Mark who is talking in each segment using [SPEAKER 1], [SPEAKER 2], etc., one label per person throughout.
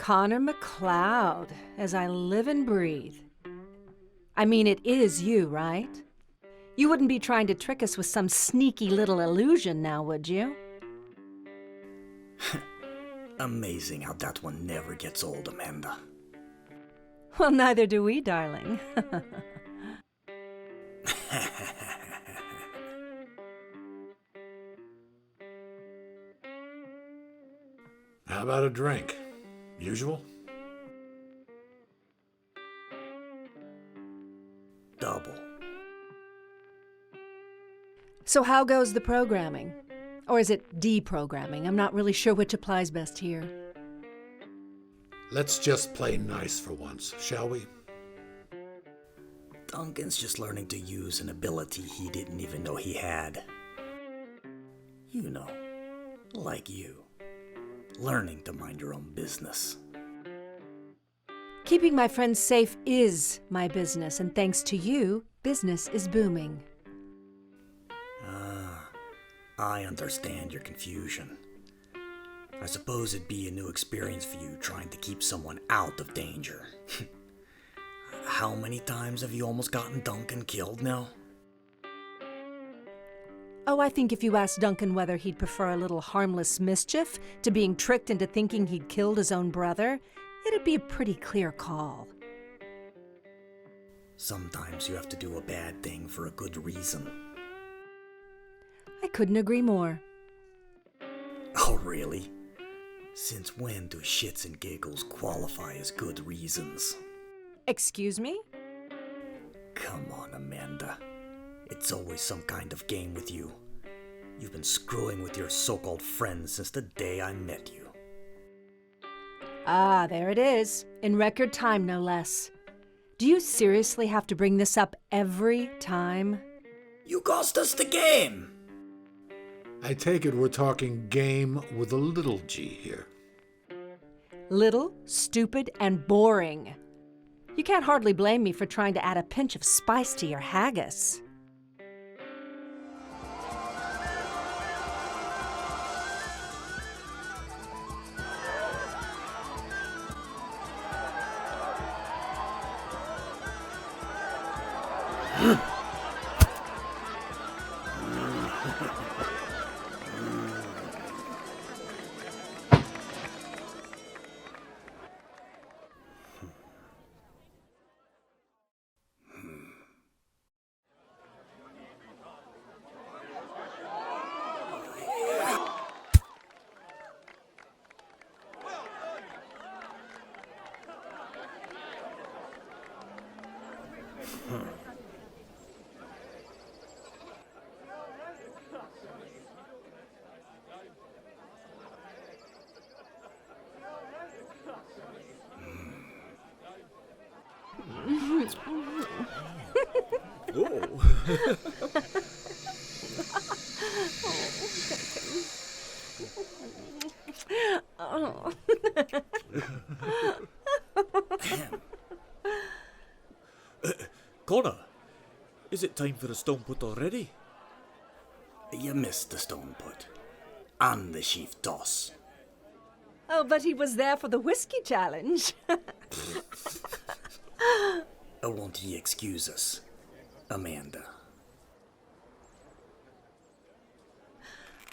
[SPEAKER 1] Connor MacLeod, as I live and breathe. I mean, it is you, right? You wouldn't be trying to trick us with some sneaky little illusion now, would you?
[SPEAKER 2] Amazing how that one never gets old, Amanda.
[SPEAKER 1] Well, neither do we, darling.
[SPEAKER 3] How about a drink? Usual?
[SPEAKER 2] Double.
[SPEAKER 1] So how goes the programming? Or is it deprogramming? I'm not really sure which applies best here.
[SPEAKER 3] Let's just play nice for once, shall we?
[SPEAKER 2] Duncan's just learning to use an ability he didn't even know he had. You know, like you. Learning to mind your own business.
[SPEAKER 1] Keeping my friends safe is my business, and thanks to you, business is booming.
[SPEAKER 2] I understand your confusion. I suppose it'd be a new experience for you trying to keep someone out of danger. How many times have you almost gotten Duncan killed now?
[SPEAKER 1] Oh, I think if you asked Duncan whether he'd prefer a little harmless mischief to being tricked into thinking he'd killed his own brother, it'd be a pretty clear call.
[SPEAKER 2] Sometimes you have to do a bad thing for a good reason.
[SPEAKER 1] I couldn't agree more.
[SPEAKER 2] Oh, really? Since when do shits and giggles qualify as good reasons?
[SPEAKER 1] Excuse me?
[SPEAKER 2] Come on, Amanda. It's always some kind of game with you. You've been screwing with your so-called friends since the day I met you.
[SPEAKER 1] Ah, there it is. In record time, no less. Do you seriously have to bring this up every time?
[SPEAKER 2] You cost us the game!
[SPEAKER 3] I take it we're talking game with a little g here.
[SPEAKER 1] Little, stupid, and boring. You can't hardly blame me for trying to add a pinch of spice to your haggis.
[SPEAKER 4] Oh.
[SPEAKER 5] Connor, is it time for the stone put already?
[SPEAKER 2] You missed the stone put. And the sheaf toss.
[SPEAKER 1] Oh, but he was there for the whiskey challenge.
[SPEAKER 2] Won't he excuse us, Amanda?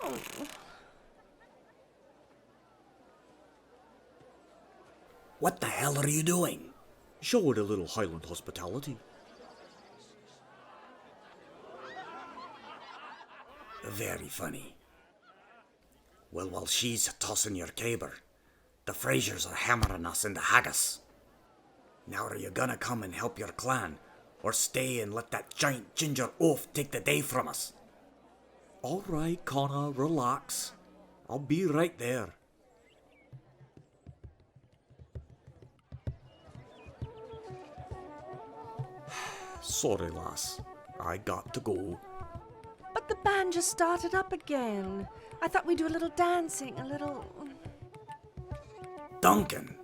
[SPEAKER 1] Oh.
[SPEAKER 2] What the hell are you doing?
[SPEAKER 5] Show it a little Highland hospitality.
[SPEAKER 2] Very funny. Well, while she's tossing your caber, the Frasers are hammering us in the haggis. Now are you gonna come and help your clan, or stay and let that giant ginger oaf take the day from us?
[SPEAKER 5] All right, Connor, relax. I'll be right there. Sorry, lass. I got to go.
[SPEAKER 1] But the band just started up again. I thought we'd do a little dancing, a little...
[SPEAKER 2] Duncan!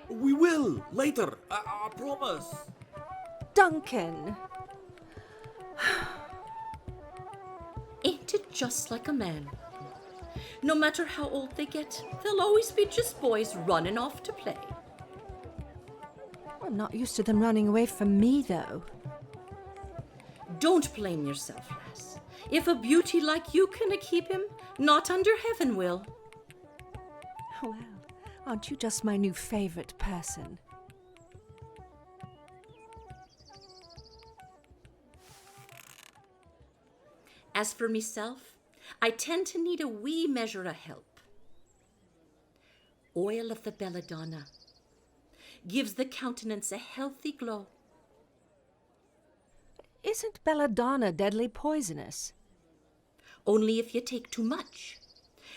[SPEAKER 5] We will, later. I promise.
[SPEAKER 1] Duncan!
[SPEAKER 4] Ain't it just like a man? No matter how old they get, they'll always be just boys running off to play.
[SPEAKER 1] I'm not used to them running away from me, though.
[SPEAKER 4] Don't blame yourself, lass. If a beauty like you canna keep him, not under heaven will.
[SPEAKER 1] Well, aren't you just my new favorite person?
[SPEAKER 4] As for myself, I tend to need a wee measure of help. Oil of the belladonna gives the countenance a healthy glow.
[SPEAKER 1] Isn't belladonna deadly poisonous?
[SPEAKER 4] Only if you take too much.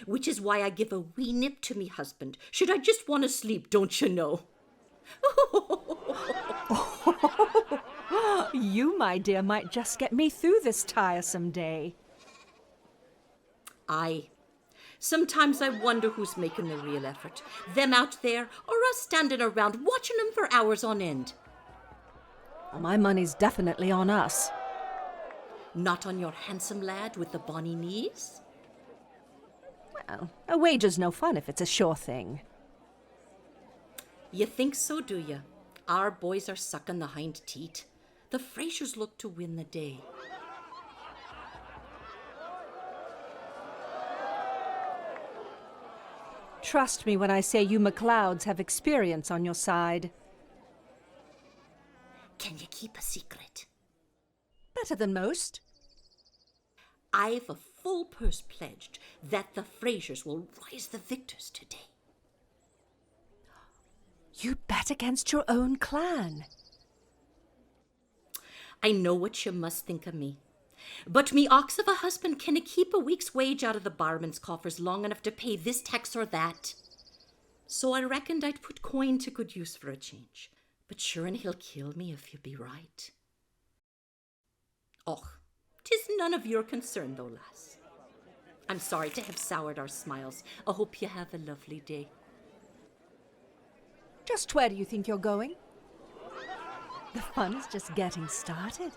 [SPEAKER 4] Which is why I give a wee nip to me husband. Should I just want to sleep, don't you know?
[SPEAKER 1] You, my dear, might just get me through this tiresome day.
[SPEAKER 4] Aye. Sometimes I wonder who's making the real effort. Them out there, or us standing around watching them for hours on end.
[SPEAKER 1] Well, my money's definitely on us.
[SPEAKER 4] Not on your handsome lad with the bonny knees?
[SPEAKER 1] Well, a wager's no fun if it's a sure thing.
[SPEAKER 4] You think so, do you? Our boys are sucking the hind teat. The Frasers look to win the day.
[SPEAKER 1] Trust me when I say you MacLeods have experience on your side.
[SPEAKER 4] Can you keep a secret?
[SPEAKER 1] Better than most.
[SPEAKER 4] I've a full purse pledged that the Frasers will rise the victors today.
[SPEAKER 1] You bet against your own clan.
[SPEAKER 4] I know what you must think of me. But me ox of a husband canna keep a week's wage out of the barman's coffers long enough to pay this tax or that. So I reckoned I'd put coin to good use for a change. But sure and he'll kill me if you be right. Och, 'tis none of your concern though, lass. I'm sorry to have soured our smiles. I hope you have a lovely day.
[SPEAKER 1] Just where do you think you're going? The fun's just getting started.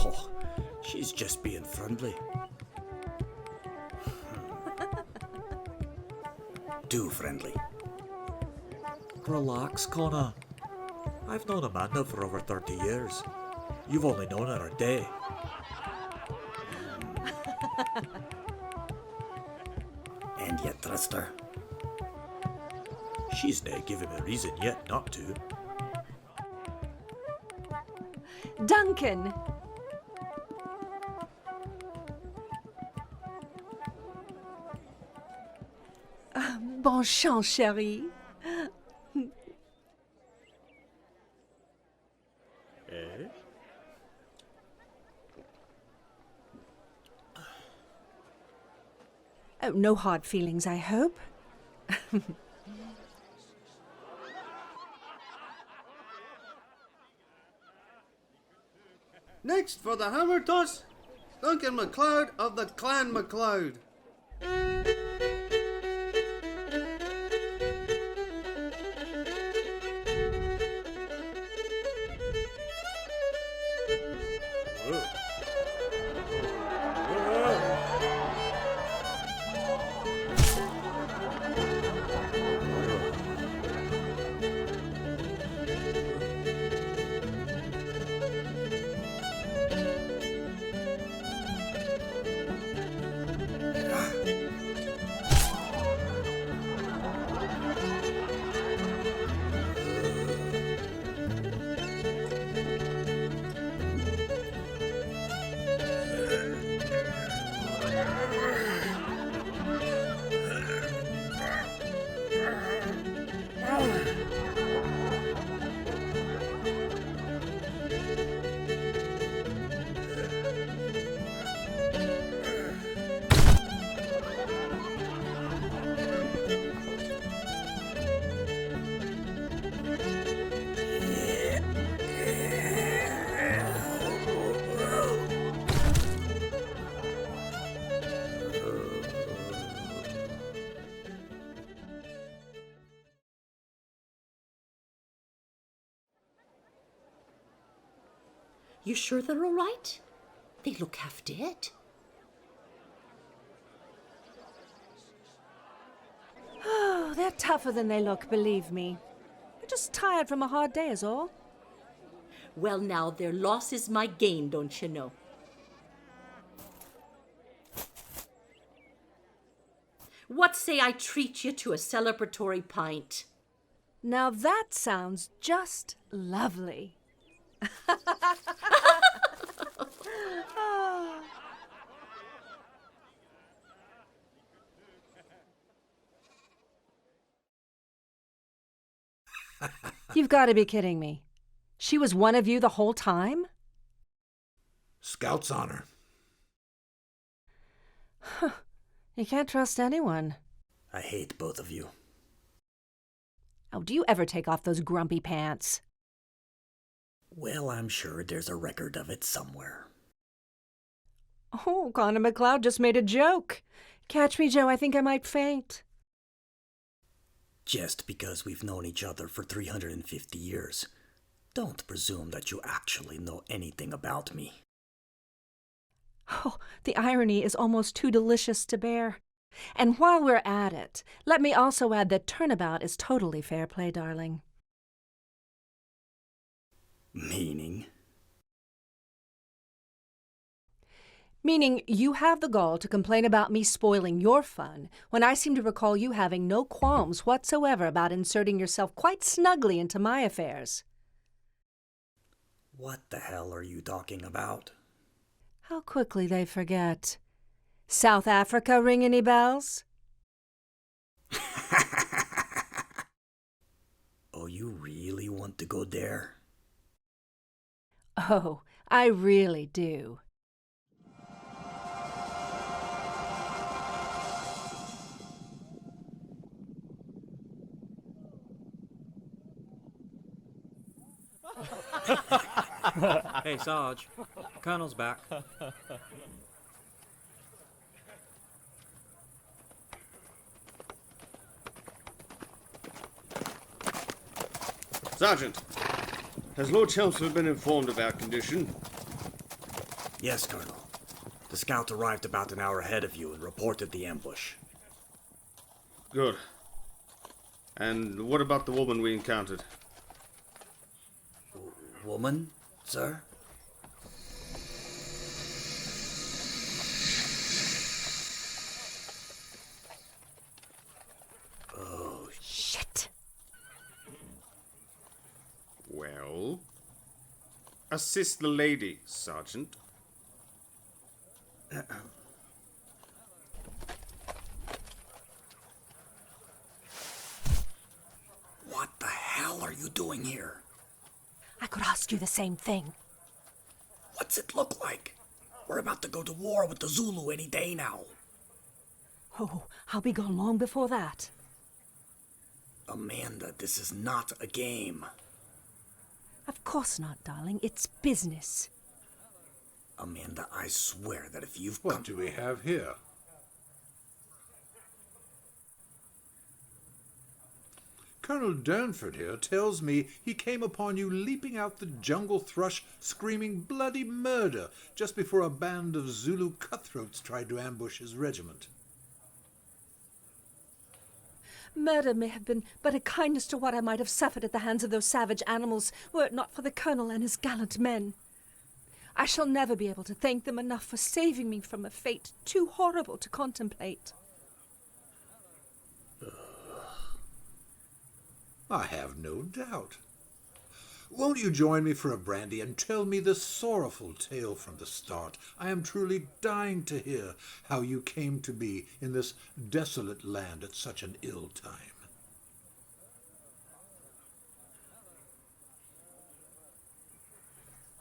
[SPEAKER 2] Oh, she's just being friendly. Too friendly.
[SPEAKER 5] Relax, Connor. I've known Amanda for over 30 years. You've only known her a day.
[SPEAKER 2] And you trust her?
[SPEAKER 5] She's nae given me reason yet not to.
[SPEAKER 1] Duncan! Bon chance, chérie.
[SPEAKER 5] Eh?
[SPEAKER 1] Oh, no hard feelings, I hope.
[SPEAKER 6] Next for the hammer toss, Duncan MacLeod of the Clan MacLeod.
[SPEAKER 4] You sure they're all right? They look half dead.
[SPEAKER 1] Oh, they're tougher than they look, believe me. They're just tired from a hard day is all.
[SPEAKER 4] Well, now, their loss is my gain, don't you know? What say I treat you to a celebratory pint?
[SPEAKER 1] Now that sounds just lovely. You've got to be kidding me. She was one of you the whole time?
[SPEAKER 3] Scout's honor.
[SPEAKER 1] You can't trust anyone.
[SPEAKER 2] I hate both of you.
[SPEAKER 1] Oh, do you ever take off those grumpy pants?
[SPEAKER 2] Well, I'm sure there's a record of it somewhere.
[SPEAKER 1] Oh, Connor McLeod just made a joke. Catch me, Joe, I think I might faint.
[SPEAKER 2] Just because we've known each other for 350 years, don't presume that you actually know anything about me.
[SPEAKER 1] Oh, the irony is almost too delicious to bear. And while we're at it, let me also add that turnabout is totally fair play, darling.
[SPEAKER 2] Meaning?
[SPEAKER 1] Meaning you have the gall to complain about me spoiling your fun, when I seem to recall you having no qualms whatsoever about inserting yourself quite snugly into my affairs.
[SPEAKER 2] What the hell are you talking about?
[SPEAKER 1] How quickly they forget. South Africa ring any bells?
[SPEAKER 2] Oh, you really want to go there?
[SPEAKER 1] Oh, I really do.
[SPEAKER 7] Hey, Sarge. Colonel's back.
[SPEAKER 6] Sergeant, has Lord Chelmsford been informed of our condition?
[SPEAKER 2] Yes, Colonel. The scout arrived about an hour ahead of you and reported the ambush.
[SPEAKER 6] Good. And what about the woman we encountered?
[SPEAKER 2] Woman, sir? Oh,
[SPEAKER 1] Shit!
[SPEAKER 6] Well, assist the lady, Sergeant.
[SPEAKER 2] what the hell are you doing here?
[SPEAKER 1] I could ask you the same thing.
[SPEAKER 2] What's it look like? We're about to go to war with the Zulu any day now.
[SPEAKER 1] Oh, I'll be gone long before that.
[SPEAKER 2] Amanda, this is not a game.
[SPEAKER 1] Of course not, darling. It's business.
[SPEAKER 2] Amanda, I swear that if you've
[SPEAKER 3] What do we have here? Colonel Durnford here tells me he came upon you leaping out the jungle thrush, screaming bloody murder just before a band of Zulu cutthroats tried to ambush his regiment.
[SPEAKER 1] Murder may have been but a kindness to what I might have suffered at the hands of those savage animals, were it not for the Colonel and his gallant men. I shall never be able to thank them enough for saving me from a fate too horrible to contemplate.
[SPEAKER 3] I have no doubt. Won't you join me for a brandy and tell me the sorrowful tale from the start? I am truly dying to hear how you came to be in this desolate land at such an ill time.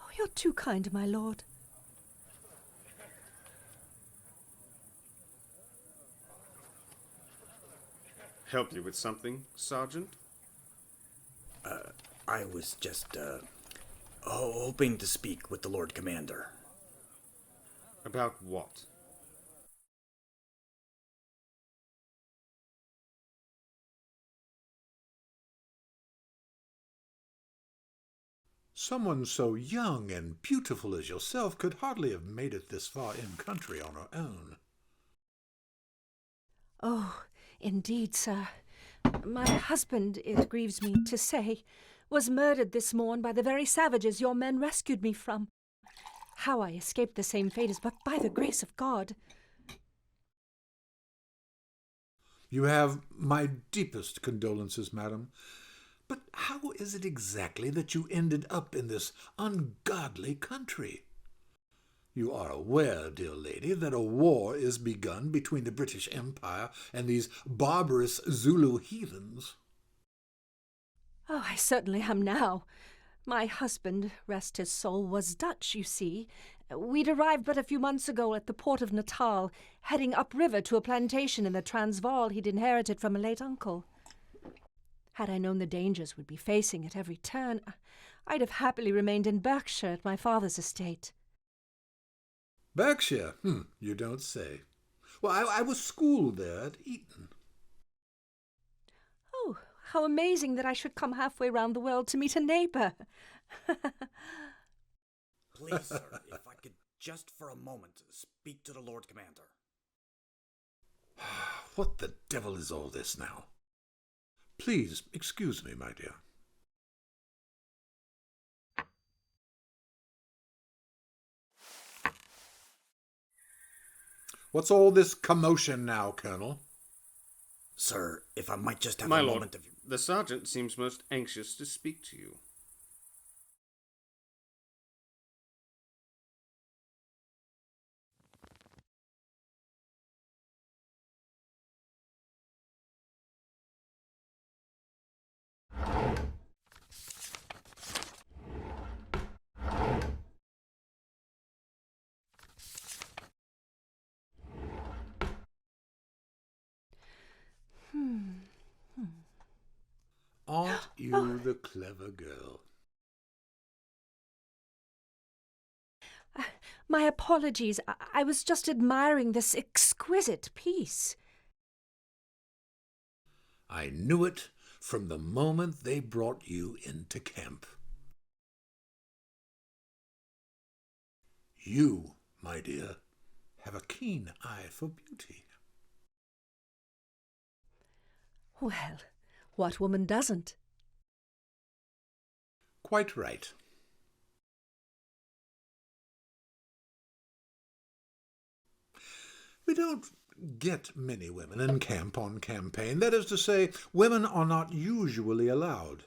[SPEAKER 1] Oh, you're too kind, my lord.
[SPEAKER 6] Help you with something, Sergeant?
[SPEAKER 2] I was just, hoping to speak with the Lord Commander.
[SPEAKER 6] About what?
[SPEAKER 3] Someone so young and beautiful as yourself could hardly have made it this far in country on her own.
[SPEAKER 1] Oh, indeed, sir. My husband, it grieves me to say, was murdered this morn by the very savages your men rescued me from. How I escaped the same fate is but by the grace of God.
[SPEAKER 3] You have my deepest condolences, madam. But how is it exactly that you ended up in this ungodly country? You are aware, dear lady, that a war is begun between the British Empire and these barbarous Zulu heathens.
[SPEAKER 1] Oh, I certainly am now. My husband, rest his soul, was Dutch, you see. We'd arrived but a few months ago at the port of Natal, heading upriver to a plantation in the Transvaal he'd inherited from a late uncle. Had I known the dangers we'd be facing at every turn, I'd have happily remained in Berkshire at my father's estate.
[SPEAKER 3] Berkshire? You don't say. Well, I was schooled there at Eton.
[SPEAKER 1] Oh, how amazing that I should come halfway round the world to meet a neighbour.
[SPEAKER 2] Please, sir, if I could just for a moment speak to the Lord Commander.
[SPEAKER 3] What the devil is all this now? Please, excuse me, my dear. What's all this commotion now, Colonel?
[SPEAKER 2] Sir, if I might just have
[SPEAKER 6] My
[SPEAKER 2] a
[SPEAKER 6] lord,
[SPEAKER 2] moment of your...
[SPEAKER 6] the sergeant seems most anxious to speak to you.
[SPEAKER 3] Aren't you the clever girl?
[SPEAKER 1] My apologies. I was just admiring this exquisite piece.
[SPEAKER 3] I knew it from the moment they brought you into camp. You, my dear, have a keen eye for beauty.
[SPEAKER 1] Well, what woman doesn't?
[SPEAKER 3] Quite right. We don't get many women in camp on campaign. That is to say, women are not usually allowed.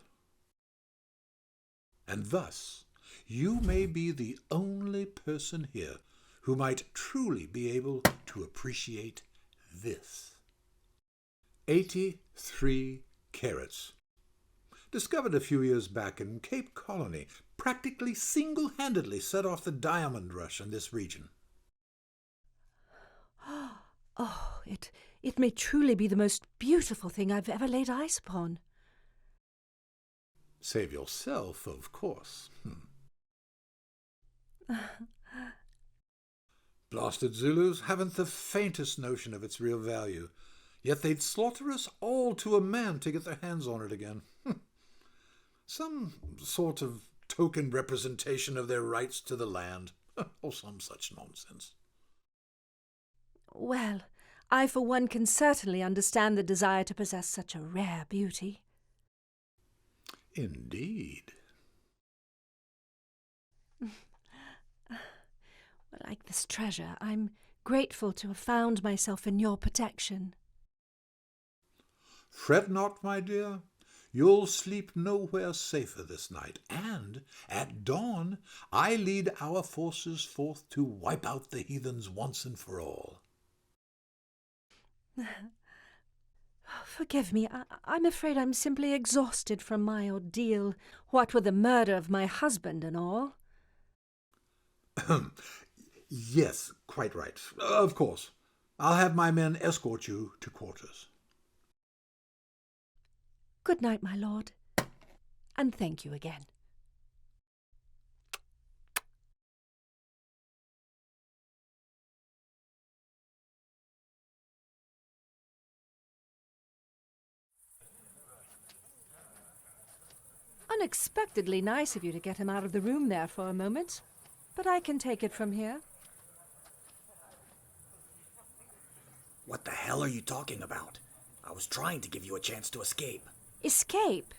[SPEAKER 3] And thus, you may be the only person here who might truly be able to appreciate this. 83 carats. Discovered a few years back in Cape Colony, practically single-handedly set off the diamond rush in this region.
[SPEAKER 1] Oh, it may truly be the most beautiful thing I've ever laid eyes upon.
[SPEAKER 3] Save yourself, of course. Blasted Zulus haven't the faintest notion of its real value, yet they'd slaughter us all to a man to get their hands on it again. Some sort of token representation of their rights to the land, or some such nonsense.
[SPEAKER 1] Well, I for one can certainly understand the desire to possess such a rare beauty.
[SPEAKER 3] Indeed.
[SPEAKER 1] Like this treasure, I'm grateful to have found myself in your protection.
[SPEAKER 3] Fret not, my dear. You'll sleep nowhere safer this night, and at dawn I lead our forces forth to wipe out the heathens once and for all.
[SPEAKER 1] Forgive me, I'm afraid I'm simply exhausted from my ordeal, what with the murder of my husband and all.
[SPEAKER 3] Yes, quite right. Of course. I'll have my men escort you to quarters.
[SPEAKER 1] Good night, my lord, and thank you again. Unexpectedly nice of you to get him out of the room there for a moment. But I can take it from here.
[SPEAKER 2] What the hell are you talking about? I was trying to give you a chance to escape.
[SPEAKER 1] Escape?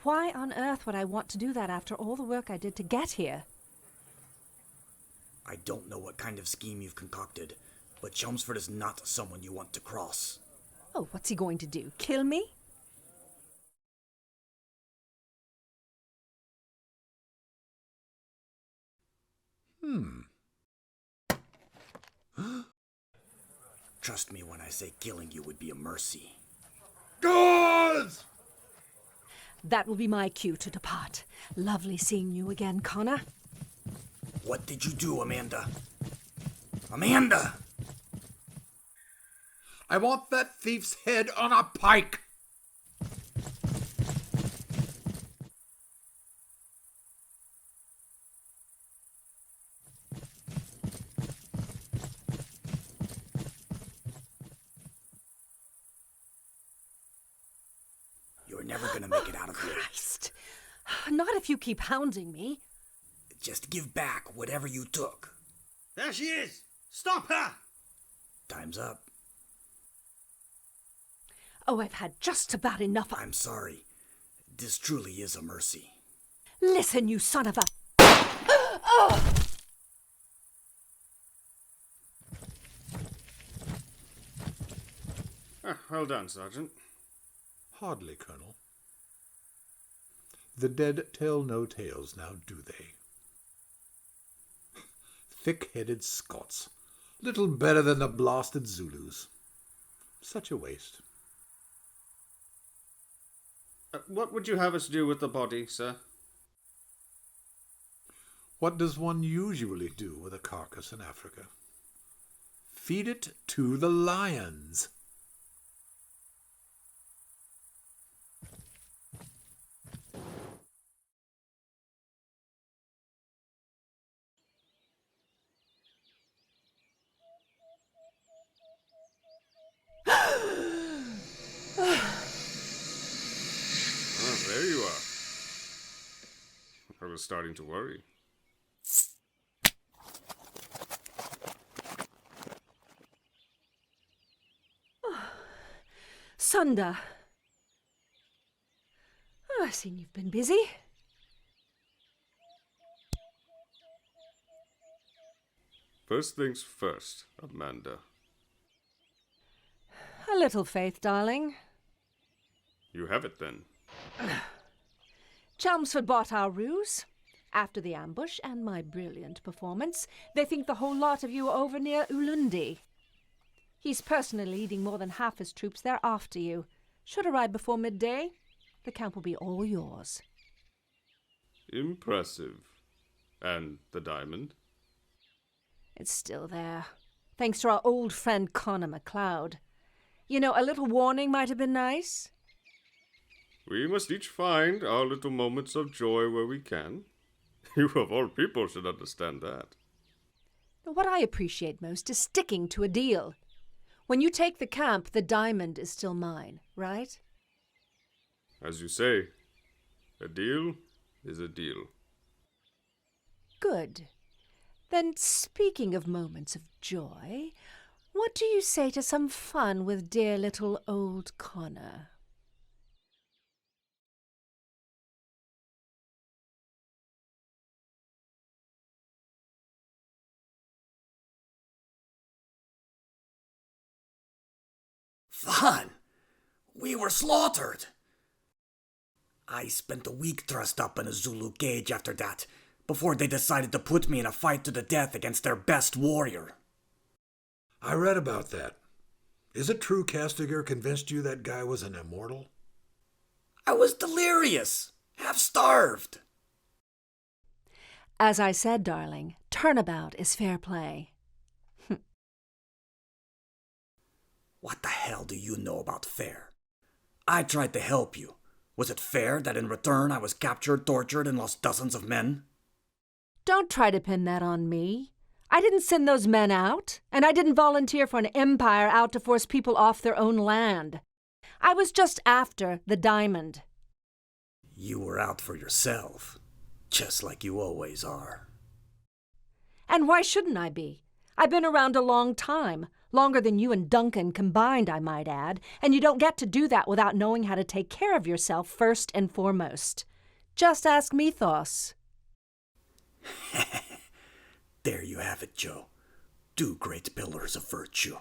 [SPEAKER 1] Why on earth would I want to do that after all the work I did to get here?
[SPEAKER 2] I don't know what kind of scheme you've concocted, but Chelmsford is not someone you want to cross.
[SPEAKER 1] Oh, what's he going to do? Kill me?
[SPEAKER 2] Trust me when I say killing you would be a mercy.
[SPEAKER 3] Guards!
[SPEAKER 1] That will be my cue to depart. Lovely seeing you again, Connor.
[SPEAKER 2] What did you do, Amanda? Amanda!
[SPEAKER 3] I want that thief's head on a pike!
[SPEAKER 2] You're never gonna make it out of here.
[SPEAKER 1] Christ! Not if you keep hounding me.
[SPEAKER 2] Just give back whatever you took.
[SPEAKER 6] There she is! Stop her!
[SPEAKER 2] Time's up.
[SPEAKER 1] Oh, I've had just about enough.
[SPEAKER 2] I'm sorry. This truly is a mercy.
[SPEAKER 1] Listen, you son of a...
[SPEAKER 6] Well done, Sergeant.
[SPEAKER 3] Hardly, Colonel. The dead tell no tales now, do they? Thick-headed Scots. Little better than the blasted Zulus. Such a waste.
[SPEAKER 6] What would you have us do with the body, sir?
[SPEAKER 3] What does one usually do with a carcass in Africa? Feed it to the lions.
[SPEAKER 6] There you are. I was starting to worry.
[SPEAKER 1] Sunda. Oh, I've seen you've been busy.
[SPEAKER 6] First things first, Amanda.
[SPEAKER 1] A little faith, darling.
[SPEAKER 6] You have it then.
[SPEAKER 1] Chelmsford bought our ruse. After the ambush and my brilliant performance, they think the whole lot of you are over near Ulundi. He's personally leading more than half his troops there after you. Should arrive before midday. The camp will be all yours.
[SPEAKER 6] Impressive. And the diamond?
[SPEAKER 1] It's still there, thanks to our old friend Connor MacLeod. You know, a little warning might have been nice.
[SPEAKER 6] We must each find our little moments of joy where we can. You of all people should understand that.
[SPEAKER 1] What I appreciate most is sticking to a deal. When you take the camp, the diamond is still mine, right?
[SPEAKER 6] As you say, a deal is a deal.
[SPEAKER 1] Good. Then, speaking of moments of joy, what do you say to some fun with dear little old Connor?
[SPEAKER 2] Fun! We were slaughtered! I spent a week trussed up in a Zulu cage after that, before they decided to put me in a fight to the death against their best warrior.
[SPEAKER 3] I read about that. Is it true Castigar convinced you that guy was an immortal?
[SPEAKER 2] I was delirious, half starved.
[SPEAKER 1] As I said, darling, turnabout is fair play.
[SPEAKER 2] What the hell do you know about fair? I tried to help you. Was it fair that in return I was captured, tortured, and lost dozens of men?
[SPEAKER 1] Don't try to pin that on me. I didn't send those men out, and I didn't volunteer for an empire out to force people off their own land. I was just after the diamond.
[SPEAKER 2] You were out for yourself, just like you always are.
[SPEAKER 1] And why shouldn't I be? I've been around a long time, longer than you and Duncan combined, I might add, and you don't get to do that without knowing how to take care of yourself first and foremost. Just ask Mythos.
[SPEAKER 2] There you have it, Joe. 2 great pillars of virtue.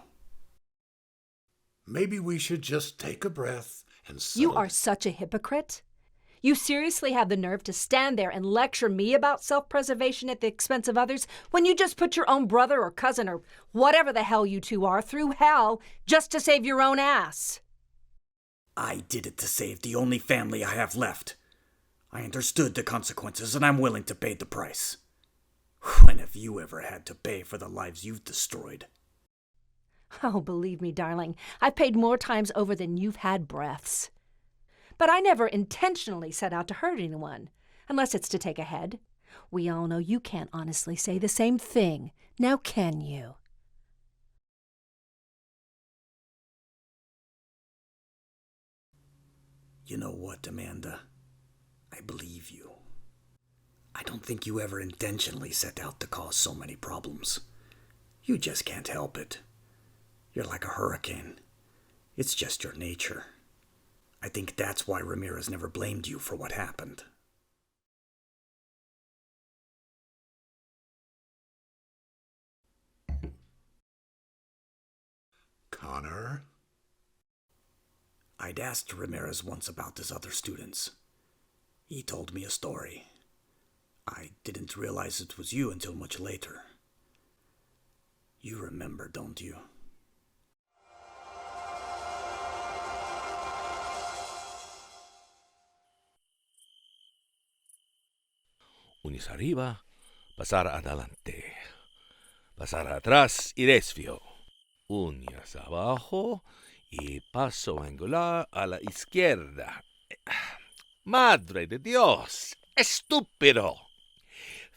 [SPEAKER 3] Maybe we should just take a breath and settle.
[SPEAKER 1] You are such a hypocrite. You seriously have the nerve to stand there and lecture me about self-preservation at the expense of others when you just put your own brother or cousin or whatever the hell you two are through hell just to save your own ass.
[SPEAKER 2] I did it to save the only family I have left. I understood the consequences and I'm willing to pay the price. When have you ever had to pay for the lives you've destroyed?
[SPEAKER 1] Oh, believe me, darling, I've paid more times over than you've had breaths. But I never intentionally set out to hurt anyone, unless it's to take a head. We all know you can't honestly say the same thing. Now can you?
[SPEAKER 2] You know what, Amanda? I believe you. I don't think you ever intentionally set out to cause so many problems. You just can't help it. You're like a hurricane. It's just your nature. I think that's why Ramirez never blamed you for what happened.
[SPEAKER 3] Connor?
[SPEAKER 2] I'd asked Ramirez once about his other students. He told me a story. I didn't realize it was you until much later. You remember, don't you?
[SPEAKER 8] Unis arriba, pasar adelante. Pasar atrás y desvío. Uñas abajo y paso angular a la izquierda. Madre de Dios, estúpido.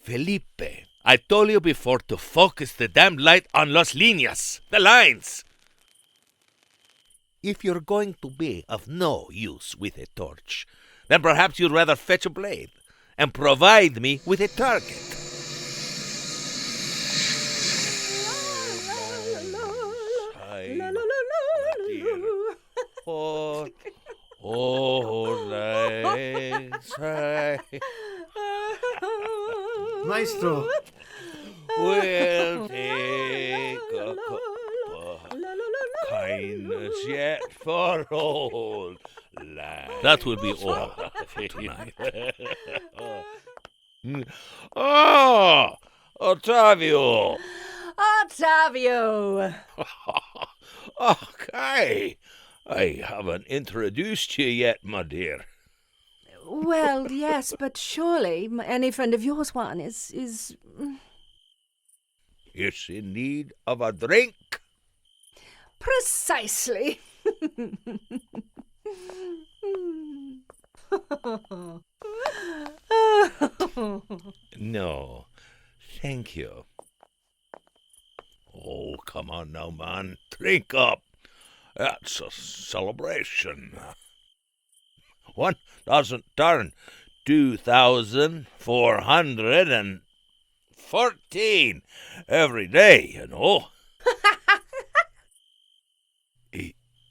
[SPEAKER 8] Felipe, I told you before to focus the damn light on las líneas, the lines. If you're going to be of no use with a torch, then perhaps you'd rather fetch a blade and provide me with a target.
[SPEAKER 7] Maestro.
[SPEAKER 8] We'll take a cup of kindness yet for old land. That will be all for tonight. Oh, Otavio.
[SPEAKER 1] Otavio!
[SPEAKER 8] Okay. I haven't introduced you yet, my dear.
[SPEAKER 1] Well, yes, but surely any friend of yours, Juan, is...
[SPEAKER 8] Is in need of a drink?
[SPEAKER 1] Precisely.
[SPEAKER 8] No, thank you. Oh, come on now, man. Drink up. That's a celebration. One doesn't turn 2,414 every day, you know.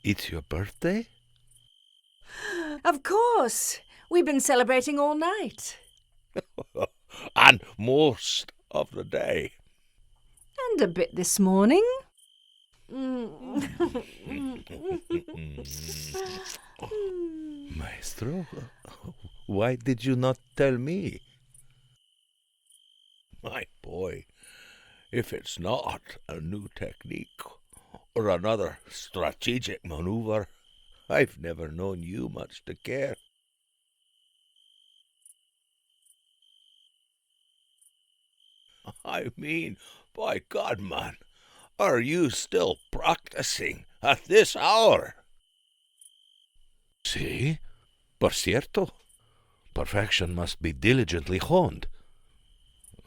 [SPEAKER 8] It's your birthday?
[SPEAKER 1] Of course. We've been celebrating all night.
[SPEAKER 8] And most of the day.
[SPEAKER 1] And a bit this morning.
[SPEAKER 8] Maestro, why did you not tell me? My boy, if it's not a new technique or another strategic maneuver, I've never known you much to care. I mean, by God, man, are you still practicing at this hour? See? Por cierto, perfection must be diligently honed.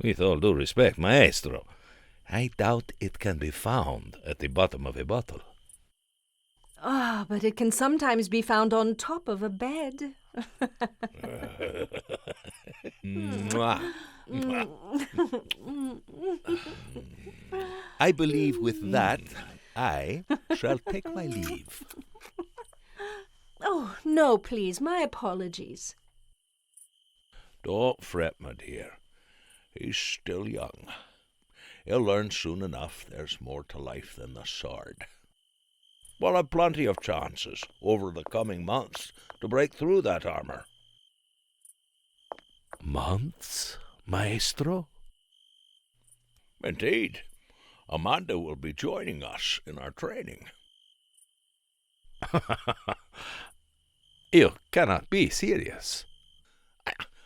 [SPEAKER 8] With all due respect, maestro, I doubt it can be found at the bottom of a bottle.
[SPEAKER 1] Ah, Ah, but it can sometimes be found on top of a bed.
[SPEAKER 8] Mwah. I believe with that I shall take my leave.
[SPEAKER 1] Oh, no, please, my apologies.
[SPEAKER 8] Don't fret, my dear. He's still young. He'll learn soon enough there's more to life than the sword. We'll have plenty of chances over the coming months to break through that armor. Months, maestro? Indeed. Amanda will be joining us in our training. You cannot be serious.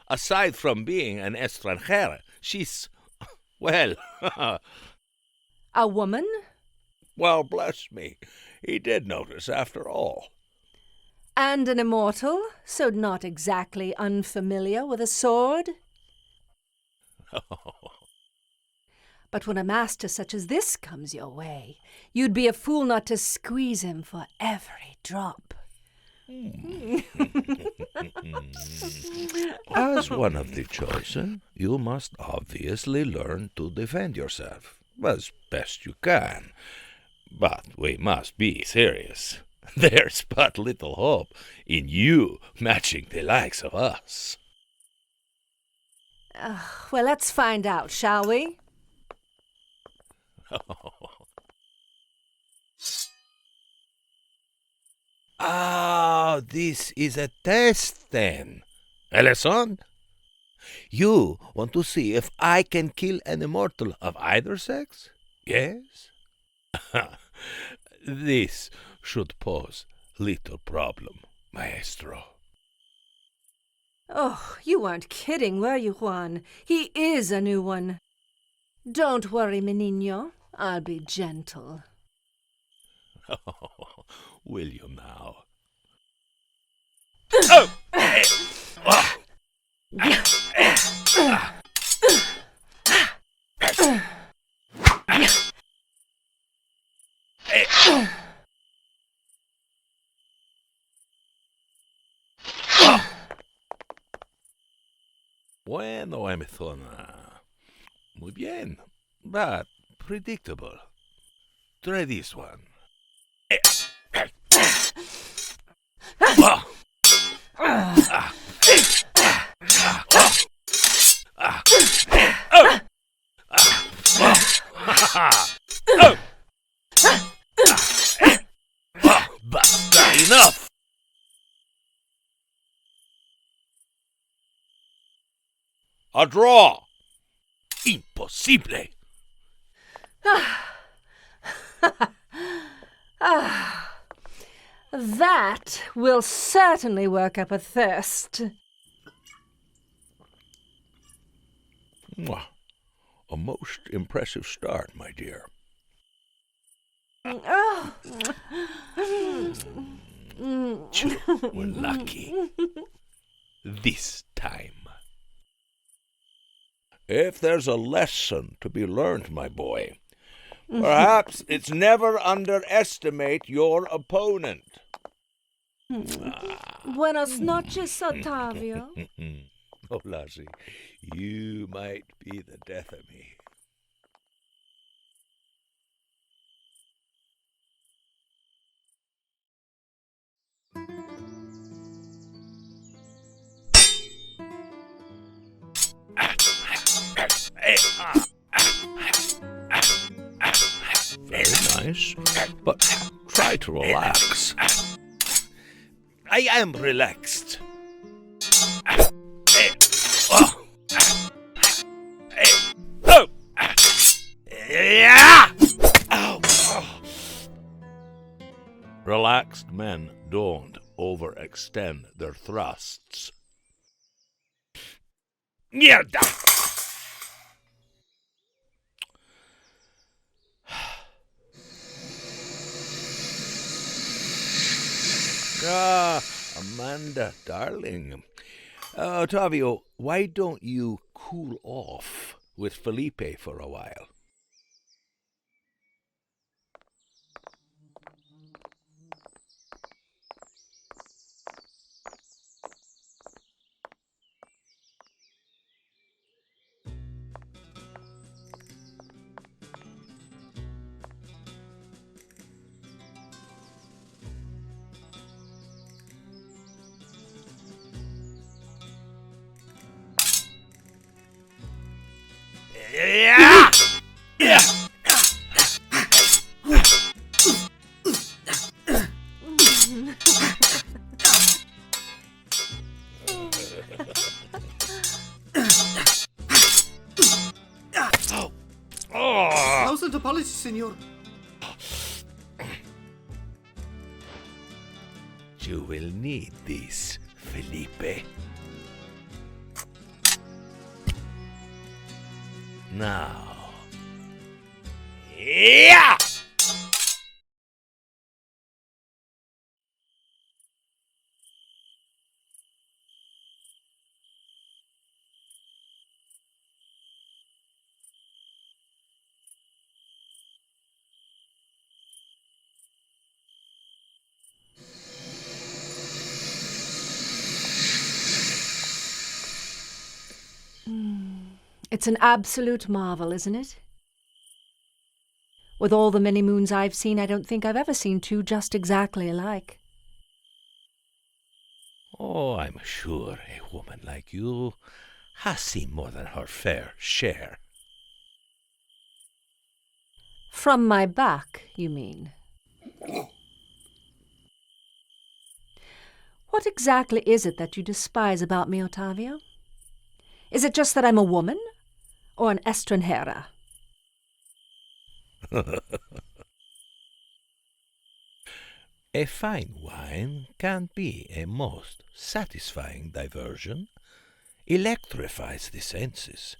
[SPEAKER 8] Aside from being an extranjera, she's, well,
[SPEAKER 1] A woman?
[SPEAKER 8] well, bless me. He did notice after all.
[SPEAKER 1] And an immortal, so not exactly unfamiliar with a sword. But when a master such as this comes your way, you'd be a fool not to squeeze him for every drop.
[SPEAKER 8] As one of the chosen, you must obviously learn to defend yourself as best you can. But we must be serious. There's but little hope in you matching the likes of us.
[SPEAKER 1] Well, let's find out, shall we?
[SPEAKER 8] Ah, this is a test then. Ellison, you want to see if I can kill an immortal of either sex? Yes? This should pose little problem, maestro.
[SPEAKER 1] Oh, you weren't kidding, were you, Juan? He is a new one. Don't worry, mi niño. I'll be gentle.
[SPEAKER 8] Will you now? Oh! Bueno, Amazona. Muy bien, but predictable. Try this one. Basta, enough! A draw! Impossible!
[SPEAKER 1] That will certainly work up a thirst.
[SPEAKER 8] Mwah. A most impressive start, my dear.
[SPEAKER 1] Oh.
[SPEAKER 8] We're lucky. This time. If there's a lesson to be learned, my boy, perhaps it's never underestimate your opponent.
[SPEAKER 1] Buenas noches, Otavio.
[SPEAKER 8] Oh, Lassie, you might be the death of me. Very nice, but try to relax. I am relaxed. Relaxed men don't overextend their thrusts. Mierda! Ah, Amanda, darling. Otavio, why don't you cool off with Felipe for a while? Yeah! Yeah! Oh!
[SPEAKER 7] Thousand apologies, senor.
[SPEAKER 8] You will need this, Felipe. Now. Yeah!
[SPEAKER 1] It's an absolute marvel, isn't it? With all the many moons I've seen, I don't think I've ever seen two just exactly alike.
[SPEAKER 8] Oh, I'm sure a woman like you has seen more than her fair share.
[SPEAKER 1] From my back, you mean? What exactly is it that you despise about me, Otavio? Is it just that I'm a woman? Or an extranjera?
[SPEAKER 8] A fine wine can be a most satisfying diversion. Electrifies the senses.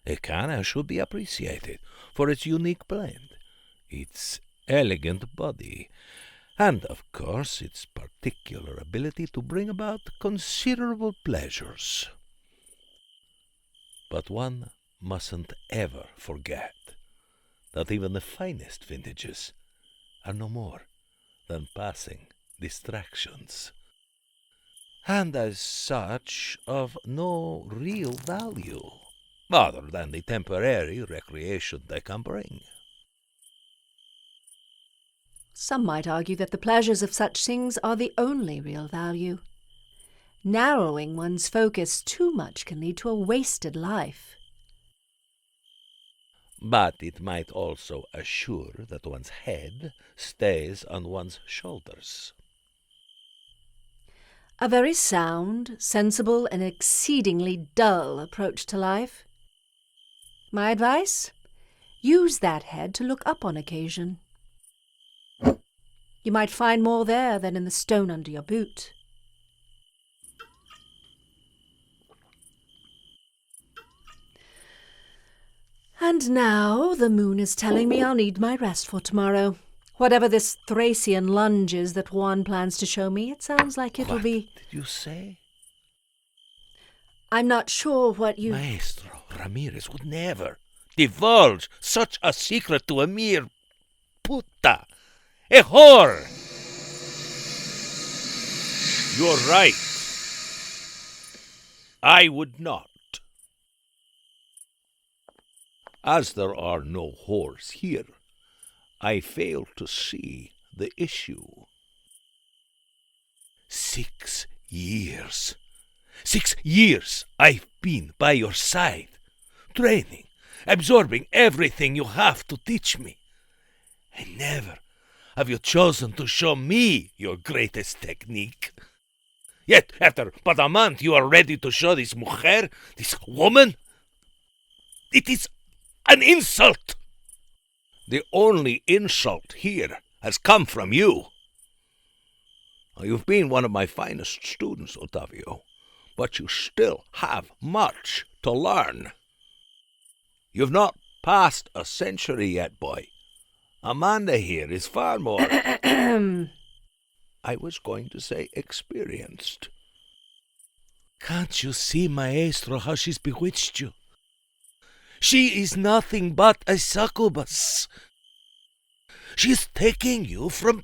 [SPEAKER 8] A canna should be appreciated for its unique blend, its elegant body, and, of course, its particular ability to bring about considerable pleasures. But one mustn't ever forget that even the finest vintages are no more than passing distractions, and as such of no real value, other than the temporary recreation they can bring.
[SPEAKER 1] Some might argue that the pleasures of such things are the only real value. Narrowing one's focus too much can lead to a wasted life.
[SPEAKER 8] But it might also assure that one's head stays on one's shoulders.
[SPEAKER 1] A very sound, sensible, and exceedingly dull approach to life. My advice? Use that head to look up on occasion. You might find more there than in the stone under your boot. And now the moon is telling me I'll need my rest for tomorrow. Whatever this Thracian lunge is that Juan plans to show me, it sounds like it'll
[SPEAKER 8] What
[SPEAKER 1] be...
[SPEAKER 8] did you say?
[SPEAKER 1] I'm not sure what you...
[SPEAKER 8] Maestro Ramirez would never divulge such a secret to a mere puta, a whore. You're right. I would not. As there are no whores here, I fail to see the issue. 6 years. 6 years I've been by your side, training, absorbing everything you have to teach me. And never have you chosen to show me your greatest technique. Yet, after but a month, you are ready to show this mujer, this woman? It is an insult! The only insult here has come from you. You've been one of my finest students, Otavio, but you still have much to learn. You've not passed a century yet, boy. Amanda here is far more... I was going to say experienced. Can't you see, Maestro, how she's bewitched you? She is nothing but a succubus. She's taking you from...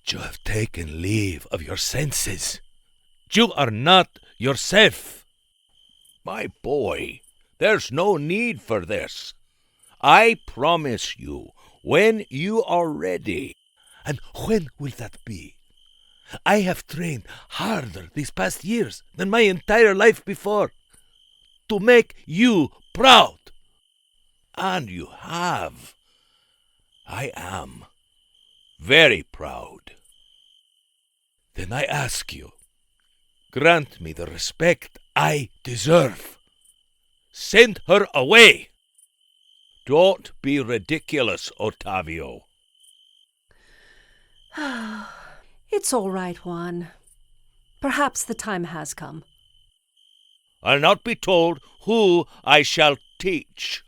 [SPEAKER 8] You have taken leave of your senses. You are not yourself. My boy, there's no need for this. I promise you, when you are ready. And when will that be? I have trained harder these past years than my entire life before. to make you proud. And you have. I am very proud. Then I ask you, grant me the respect I deserve. Send her away. Don't be ridiculous, Otavio.
[SPEAKER 1] It's all right, Juan. Perhaps the time has come.
[SPEAKER 8] I'll not be told who I shall teach.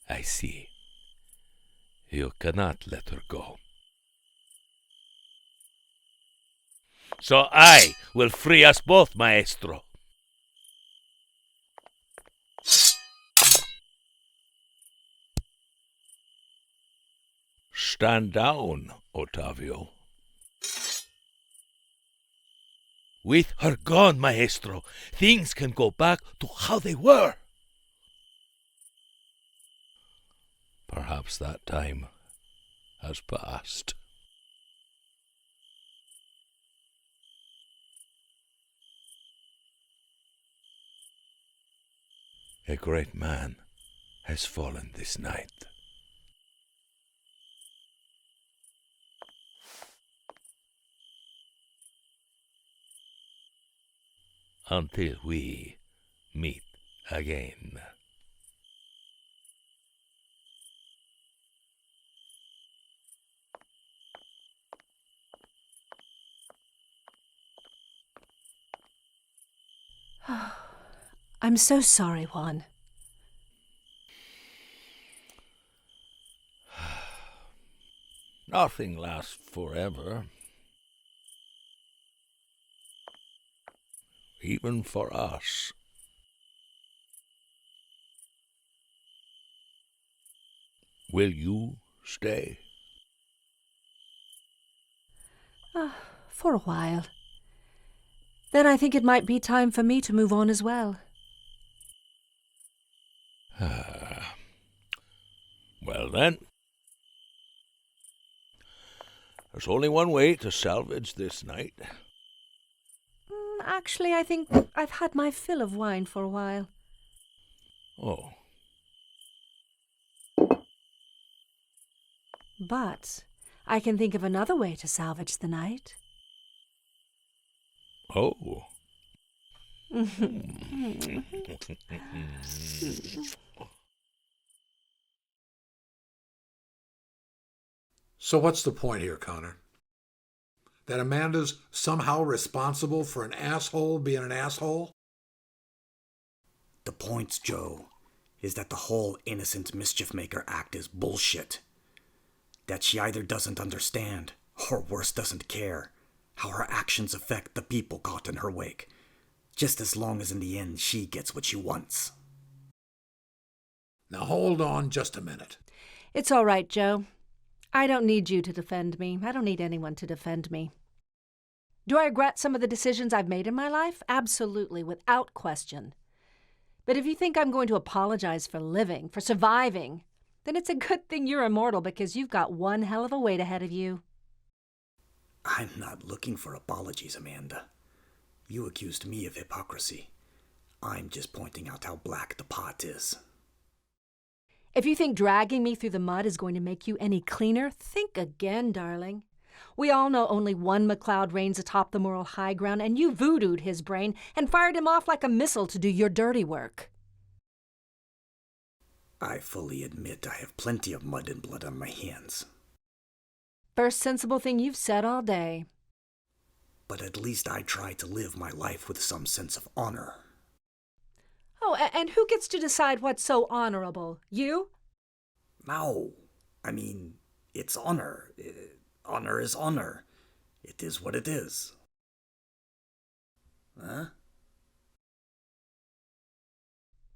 [SPEAKER 8] I see. You cannot let her go. So I will free us both, maestro. Stand down, Otavio. With her gone, maestro, things can go back to how they were. Perhaps that time has passed. A great man has fallen this night. Until we meet again.
[SPEAKER 1] I'm so sorry, Juan.
[SPEAKER 8] Nothing lasts forever. Even for us. Will you stay?
[SPEAKER 1] For a while. Then I think it might be time for me to move on as well.
[SPEAKER 8] Well then. There's only one way to salvage this night.
[SPEAKER 1] Actually, I think I've had my fill of wine for a while.
[SPEAKER 8] Oh.
[SPEAKER 1] But I can think of another way to salvage the night.
[SPEAKER 8] Oh.
[SPEAKER 3] So what's the point here, Connor? That Amanda's somehow responsible for an asshole being an asshole?
[SPEAKER 2] The point, Joe, is that the whole innocent mischief maker act is bullshit. That she either doesn't understand, or worse, doesn't care, how her actions affect the people caught in her wake, just as long as in the end she gets what she wants.
[SPEAKER 3] Now hold on just a minute.
[SPEAKER 1] It's all right, Joe. I don't need you to defend me. I don't need anyone to defend me. Do I regret some of the decisions I've made in my life? Absolutely, without question. But if you think I'm going to apologize for living, for surviving, then it's a good thing you're immortal because you've got one hell of a wait ahead of you.
[SPEAKER 2] I'm not looking for apologies, Amanda. You accused me of hypocrisy. I'm just pointing out how black the pot is.
[SPEAKER 1] If you think dragging me through the mud is going to make you any cleaner, think again, darling. We all know only one MacLeod reigns atop the moral high ground, and you voodooed his brain and fired him off like a missile to do your dirty work.
[SPEAKER 2] I fully admit I have plenty of mud and blood on my hands.
[SPEAKER 1] First sensible thing you've said all day.
[SPEAKER 2] But at least I try to live my life with some sense of honor.
[SPEAKER 1] Oh, and who gets to decide what's so honorable? You?
[SPEAKER 2] No. I mean, it's honor. Honor is honor. It is what it is. Huh?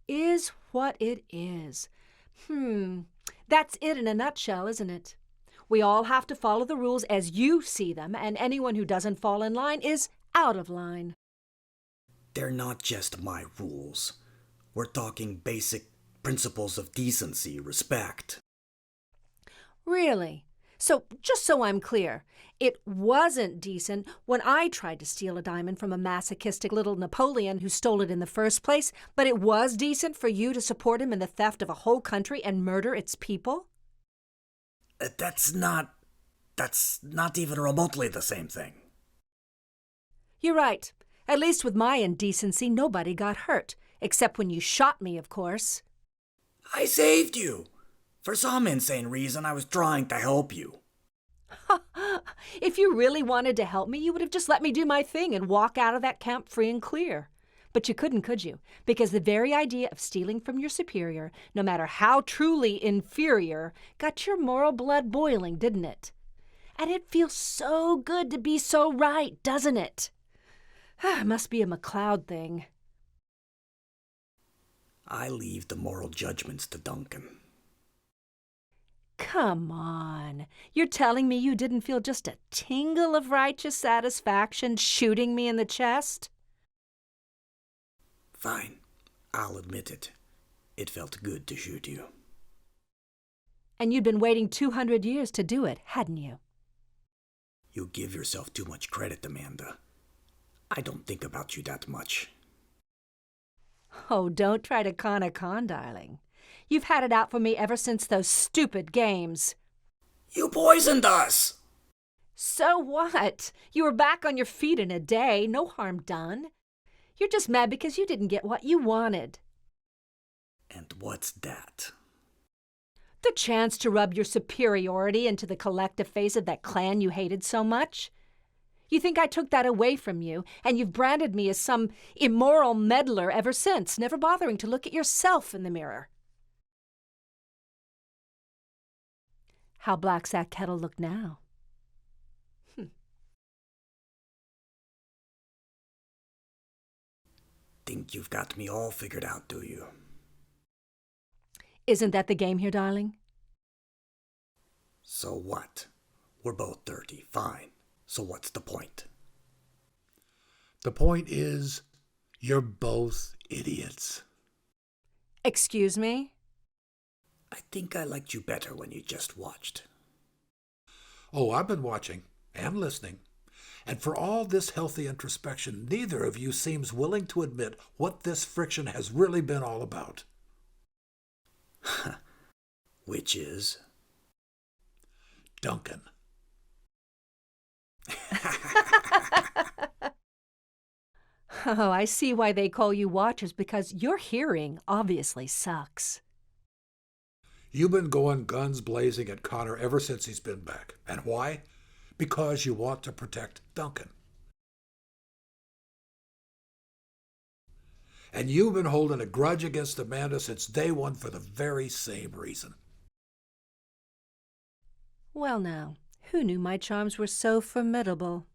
[SPEAKER 1] Is what it is. That's it in a nutshell, isn't it? We all have to follow the rules as you see them, and anyone who doesn't fall in line is out of line.
[SPEAKER 2] They're not just my rules. We're talking basic principles of decency, respect.
[SPEAKER 1] Really? So, just so I'm clear, it wasn't decent when I tried to steal a diamond from a masochistic little Napoleon who stole it in the first place, but it was decent for you to support him in the theft of a whole country and murder its people?
[SPEAKER 2] That's not even remotely the same thing.
[SPEAKER 1] You're right. At least with my indecency, nobody got hurt. Except when you shot me, of course.
[SPEAKER 2] I saved you! For some insane reason, I was trying to help you.
[SPEAKER 1] If you really wanted to help me, you would have just let me do my thing and walk out of that camp free and clear. But you couldn't, could you? Because the very idea of stealing from your superior, no matter how truly inferior, got your moral blood boiling, didn't it? And it feels so good to be so right, doesn't it? Must be a MacLeod thing.
[SPEAKER 2] I leave the moral judgments to Duncan.
[SPEAKER 1] Come on. You're telling me you didn't feel just a tingle of righteous satisfaction shooting me in the chest?
[SPEAKER 2] Fine. I'll admit it. It felt good to shoot you.
[SPEAKER 1] And you'd been waiting 200 years to do it, hadn't you?
[SPEAKER 2] You give yourself too much credit, Amanda. I don't think about you that much.
[SPEAKER 1] Oh, don't try to con a con, darling. You've had it out for me ever since those stupid games.
[SPEAKER 2] You poisoned us!
[SPEAKER 1] So what? You were back on your feet in a day, no harm done. You're just mad because you didn't get what you wanted.
[SPEAKER 2] And what's that?
[SPEAKER 1] The chance to rub your superiority into the collective face of that clan you hated so much. You think I took that away from you, and you've branded me as some immoral meddler ever since, never bothering to look at yourself in the mirror. How black's that kettle look now?
[SPEAKER 2] Think you've got me all figured out, do you?
[SPEAKER 1] Isn't that the game here, darling?
[SPEAKER 2] So what? We're both dirty, fine. So what's the point?
[SPEAKER 3] The point is, you're both idiots.
[SPEAKER 1] Excuse me?
[SPEAKER 2] I think I liked you better when you just watched.
[SPEAKER 3] Oh, I've been watching and listening. And for all this healthy introspection, neither of you seems willing to admit what this friction has really been all about.
[SPEAKER 2] Which is?
[SPEAKER 3] Duncan.
[SPEAKER 1] Oh, I see why they call you watchers, because your hearing obviously sucks.
[SPEAKER 3] You've been going guns blazing at Connor ever since he's been back. And why? Because you want to protect Duncan. And you've been holding a grudge against Amanda since day one for the very same reason.
[SPEAKER 1] Well now, who knew my charms were so formidable?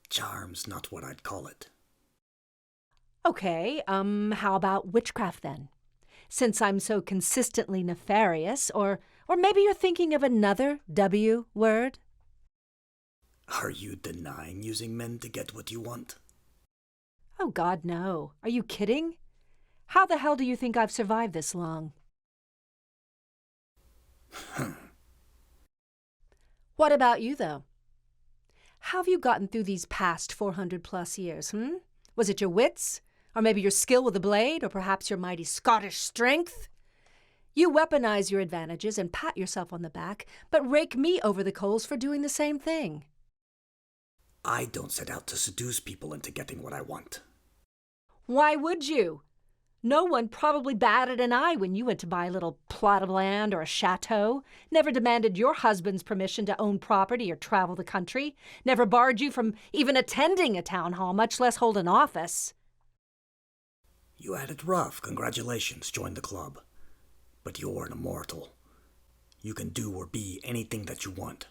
[SPEAKER 2] Charm's not what I'd call it.
[SPEAKER 1] Okay, how about witchcraft then? Since I'm so consistently nefarious, or maybe you're thinking of another W word?
[SPEAKER 2] Are you denying using men to get what you want?
[SPEAKER 1] Oh God, no. Are you kidding? How the hell do you think I've survived this long? What about you, though? How have you gotten through these past 400-plus years, Was it your wits? Or maybe your skill with a blade? Or perhaps your mighty Scottish strength? You weaponize your advantages and pat yourself on the back, but rake me over the coals for doing the same thing.
[SPEAKER 2] I don't set out to seduce people into getting what I want.
[SPEAKER 1] Why would you? No one probably batted an eye when you went to buy a little plot of land or a chateau, never demanded your husband's permission to own property or travel the country, never barred you from even attending a town hall, much less hold an office.
[SPEAKER 2] You had it rough, congratulations, join the club. But you're an immortal. You can do or be anything that you want.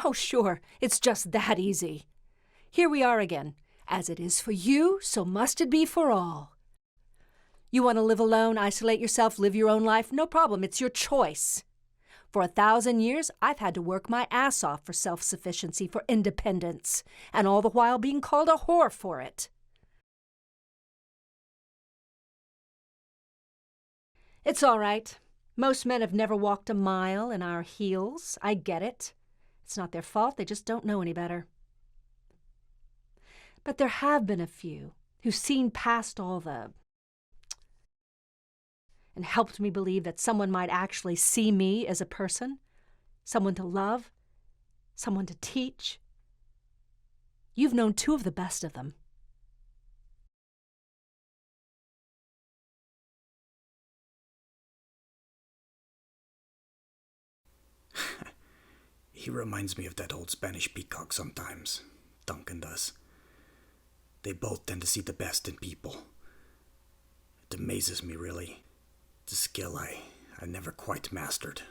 [SPEAKER 1] Oh, sure, it's just that easy. Here we are again. As it is for you, so must it be for all. You want to live alone, isolate yourself, live your own life? No problem, it's your choice. For 1,000 years, I've had to work my ass off for self-sufficiency, for independence, and all the while being called a whore for it. It's all right. Most men have never walked a mile in our heels. I get it. It's not their fault, they just don't know any better. But there have been a few who've seen past all the... and helped me believe that someone might actually see me as a person, someone to love, someone to teach. You've known two of the best of them.
[SPEAKER 2] He reminds me of that old Spanish peacock sometimes. Duncan does. They both tend to see the best in people. It amazes me, really. It's a skill I never quite mastered.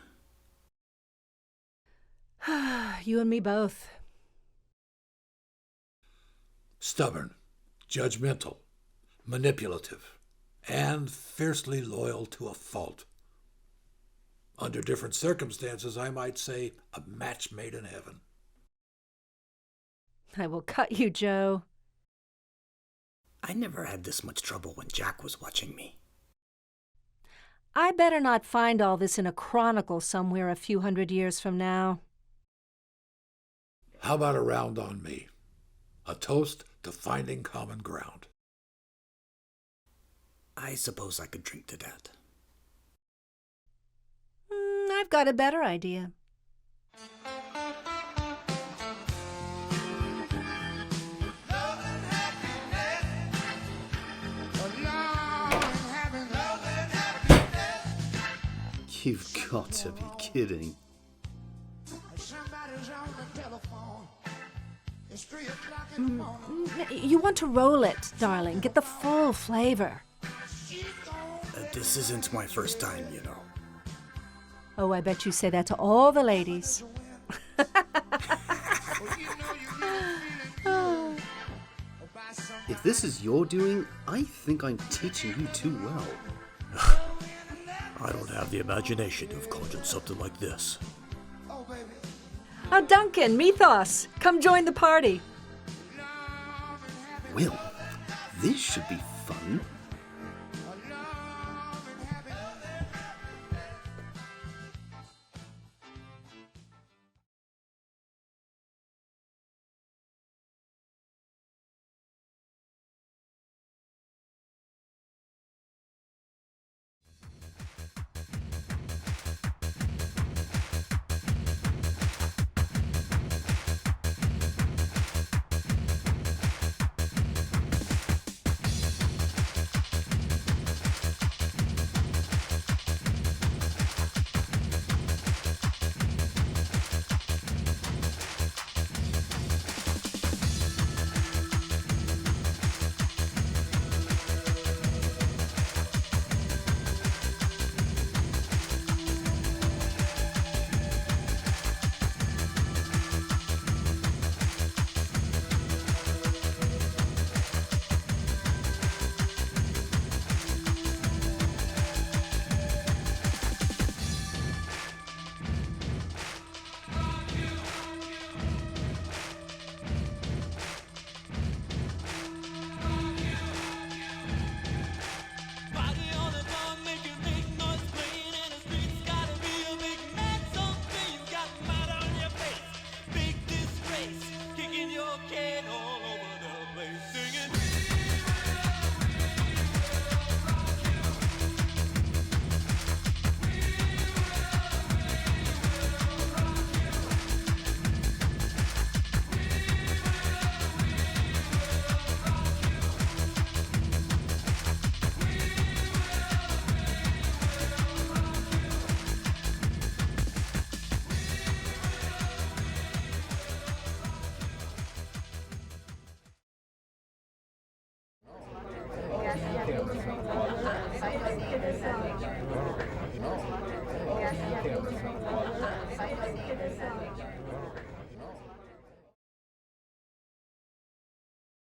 [SPEAKER 1] You and me both.
[SPEAKER 3] Stubborn, judgmental, manipulative, and fiercely loyal to a fault. Under different circumstances, I might say a match made in heaven.
[SPEAKER 1] I will cut you, Joe.
[SPEAKER 2] I never had this much trouble when Jack was watching me.
[SPEAKER 1] I better not find all this in a chronicle somewhere a few hundred years from now.
[SPEAKER 3] How about a round on me? A toast to finding common ground.
[SPEAKER 2] I suppose I could drink to that.
[SPEAKER 1] I've got a better idea.
[SPEAKER 7] You've got to be kidding.
[SPEAKER 1] You want to roll it, darling. Get the full flavor.
[SPEAKER 2] This isn't my first time, you know.
[SPEAKER 1] Oh, I bet you say that to all the ladies.
[SPEAKER 7] If this is your doing, I think I'm teaching you too well.
[SPEAKER 5] I don't have the imagination to have conjured something like this.
[SPEAKER 1] Duncan, Mythos, come join the party.
[SPEAKER 7] Well, this should be fun.